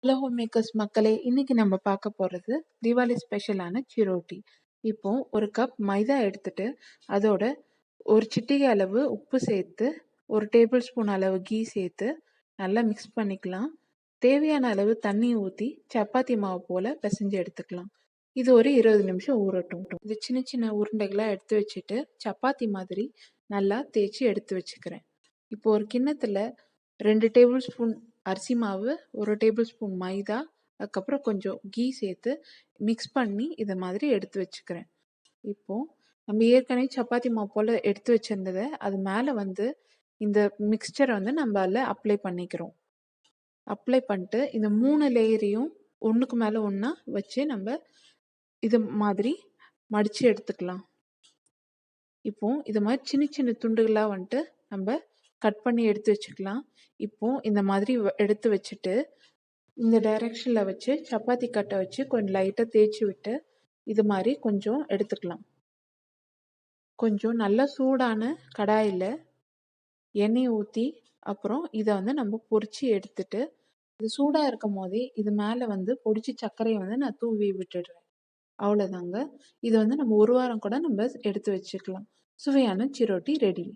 Hello homemakers மக்களே, இன்னைக்கு நம்ம பார்க்க போகிறது தீபாவளி ஸ்பெஷலான சிரோட்டி. இப்போ ஒரு கப் மைதா எடுத்துட்டு அதோட ஒரு சிட்டிகை அளவு உப்பு சேர்த்து ஒரு டேபிள் ஸ்பூன் அளவு கீ சேர்த்து நல்லா மிக்ஸ் பண்ணிக்கலாம். தேவையான அளவு தண்ணி ஊற்றி சப்பாத்தி மாவு போல் பிசைஞ்சு எடுத்துக்கலாம். இது ஒரு 20 நிமிஷம் ஊறட்டும். இது சின்ன சின்ன உருண்டைகளாக எடுத்து வச்சுட்டு சப்பாத்தி மாதிரி நல்லா தேய்ச்சி எடுத்து வச்சுக்கிறேன். இப்போ ஒரு கிண்ணத்தில் 2 டேபிள் ஸ்பூன் அரிசி மாவு, 1 டேபிள் ஸ்பூன் மைதா, அதுக்கப்புறம் கொஞ்சம் கீ சேர்த்து மிக்ஸ் பண்ணி இதை மாதிரி எடுத்து வச்சுக்கிறேன். இப்போ நம்ம ஏற்கனவே சப்பாத்தி மாவு போல் எடுத்து வச்சிருந்ததை அது மேலே இந்த மிக்ஸ்சரை நம்ம அதில் அப்ளை பண்ணிக்கிறோம். அப்ளை பண்ணிட்டு இந்த 3 லேயரையும் ஒன்றுக்கு மேலே ஒன்றா வச்சு நம்ம இது மாதிரி மடித்து எடுத்துக்கலாம். இப்போ இது மாதிரி சின்ன சின்ன துண்டுகளாக நம்ம கட் பண்ணி எடுத்து வச்சுக்கலாம். இப்போ இந்த மாதிரி எடுத்து வச்சுட்டு இந்த டைரெக்ஷனில் வச்சு சப்பாத்தி கட்டை வச்சு கொஞ்சம் லைட்டாக தேய்ச்சி விட்டு இது மாதிரி கொஞ்சம் எடுத்துக்கலாம். கொஞ்சம் நல்லா சூடான கடாயில் எண்ணெய் ஊற்றி அப்புறம் இதை நம்ம பொரிச்சு எடுத்துட்டு இது சூடாக இருக்கும் போதே இது மேலே பொடிச்சு சர்க்கரையை நான் தூவி விட்டுடுறேன். அவ்வளோதாங்க. இதை நம்ம ஒரு வாரம் கூட நம்ம எடுத்து வச்சுக்கலாம். சுவையான சிரோட்டி ரெடி.